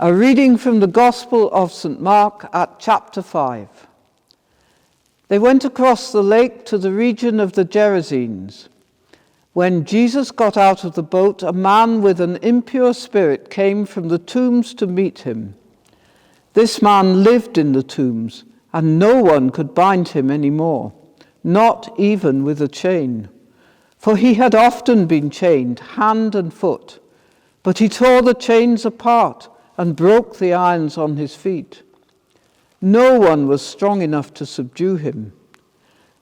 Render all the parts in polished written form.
A reading from the Gospel of St. Mark at chapter 5. They went across the lake to the region of the Gerasenes. When Jesus got out of the boat, a man with an impure spirit came from the tombs to meet him. This man lived in the tombs, and no one could bind him any more, not even with a chain. For he had often been chained, hand and foot, but he tore the chains apart and broke the irons on his feet. No one was strong enough to subdue him.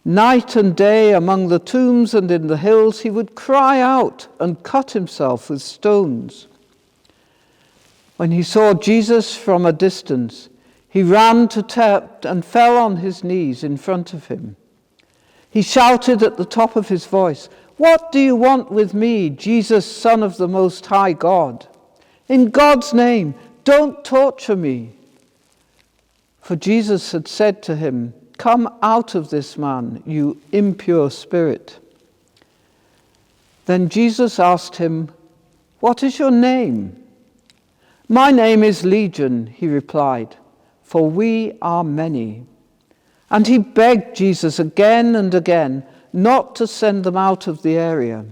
Night and day among the tombs and in the hills he would cry out and cut himself with stones. When he saw Jesus from a distance, he ran to tap and fell on his knees in front of him. He shouted at the top of his voice, "What do you want with me, Jesus, Son of the Most High God? In God's name, don't torture me." For Jesus had said to him, "Come out of this man, you impure spirit." Then Jesus asked him, "What is your name?" "My name is Legion," he replied, "for we are many." And he begged Jesus again and again not to send them out of the area.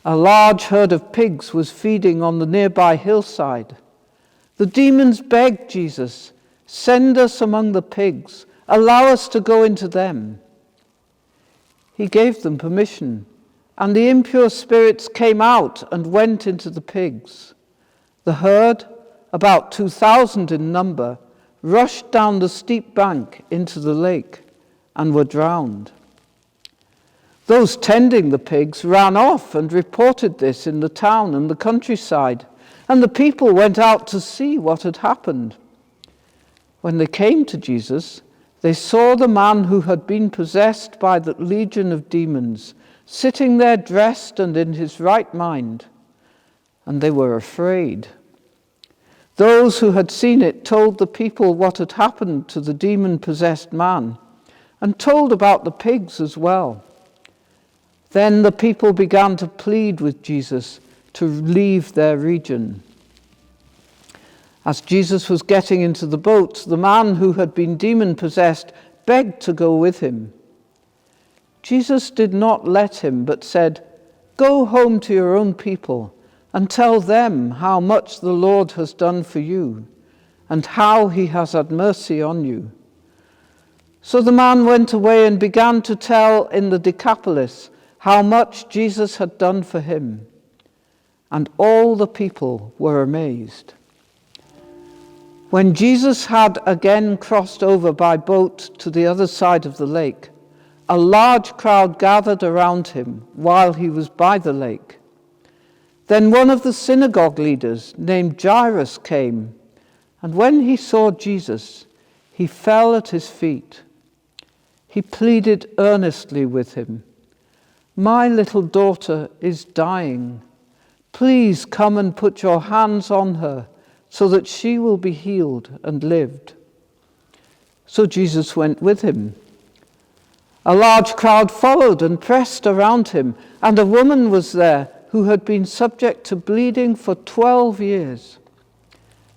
A large herd of pigs was feeding on the nearby hillside. The demons begged Jesus, "Send us among the pigs, allow us to go into them." He gave them permission, and the impure spirits came out and went into the pigs. The herd, about 2,000 in number, rushed down the steep bank into the lake and were drowned. Those tending the pigs ran off and reported this in the town and the countryside, and the people went out to see what had happened. When they came to Jesus, they saw the man who had been possessed by the legion of demons, sitting there dressed and in his right mind, and they were afraid. Those who had seen it told the people what had happened to the demon-possessed man, and told about the pigs as well. Then the people began to plead with Jesus to leave their region. As Jesus was getting into the boat, the man who had been demon-possessed begged to go with him. Jesus did not let him, but said, "Go home to your own people and tell them how much the Lord has done for you and how he has had mercy on you." So the man went away and began to tell in the Decapolis how much Jesus had done for him, and all the people were amazed. When Jesus had again crossed over by boat to the other side of the lake, a large crowd gathered around him while he was by the lake. Then one of the synagogue leaders, named Jairus, came, and when he saw Jesus, he fell at his feet. He pleaded earnestly with him, "My little daughter is dying. Please come and put your hands on her so that she will be healed and lived." So Jesus went with him. A large crowd followed and pressed around him, and a woman was there who had been subject to bleeding for 12 years.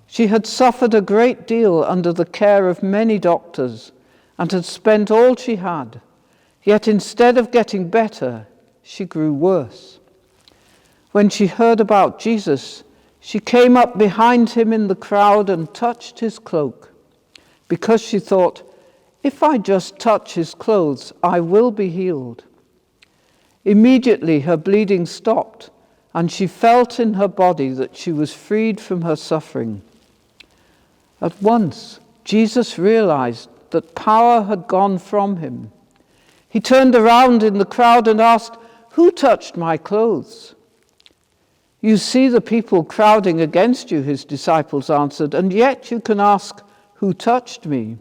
She had suffered a great deal under the care of many doctors and had spent all she had. Yet instead of getting better, she grew worse. When she heard about Jesus, she came up behind him in the crowd and touched his cloak, because she thought, "If I just touch his clothes, I will be healed." Immediately her bleeding stopped, and she felt in her body that she was freed from her suffering. At once, Jesus realized that power had gone from him. He turned around in the crowd and asked, "Who touched my clothes?" "You see the people crowding against you," his disciples answered, "and yet you can ask, 'Who touched me?'"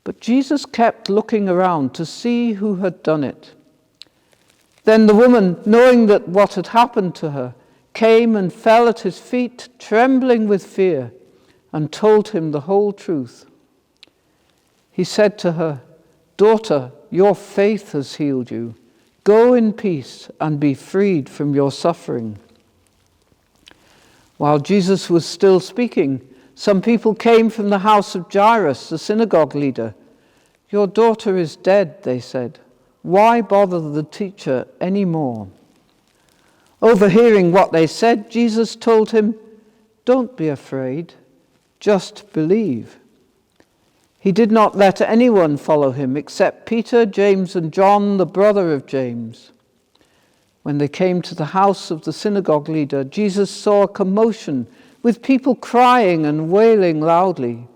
But Jesus kept looking around to see who had done it. Then the woman, knowing that what had happened to her, came and fell at his feet, trembling with fear, and told him the whole truth. He said to her, "Daughter, your faith has healed you. Go in peace and be freed from your suffering." While Jesus was still speaking, some people came from the house of Jairus, the synagogue leader. "Your daughter is dead," they said. "Why bother the teacher any more?" Overhearing what they said, Jesus told him, "Don't be afraid, just believe." He did not let anyone follow him except Peter, James, and John, the brother of James. When they came to the house of the synagogue leader, Jesus saw a commotion with people crying and wailing loudly.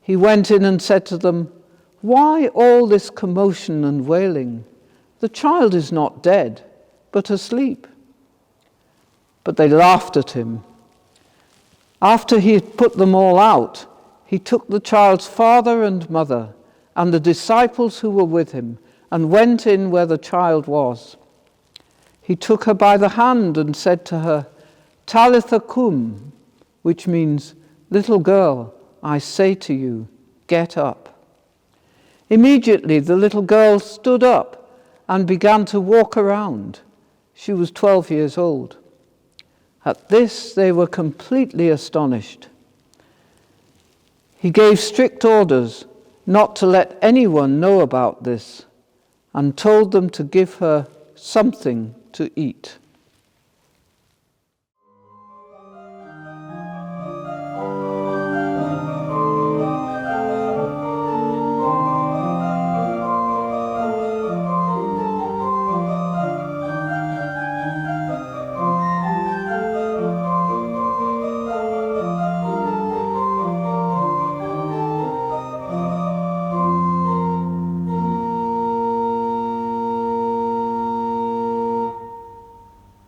He went in and said to them, "Why all this commotion and wailing? The child is not dead, but asleep." But they laughed at him. After he had put them all out, he took the child's father and mother and the disciples who were with him and went in where the child was. He took her by the hand and said to her, "Talitha cum," which means, "Little girl, I say to you, get up." Immediately the little girl stood up and began to walk around. She was 12 years old. At this they were completely astonished. He gave strict orders not to let anyone know about this and told them to give her something to eat.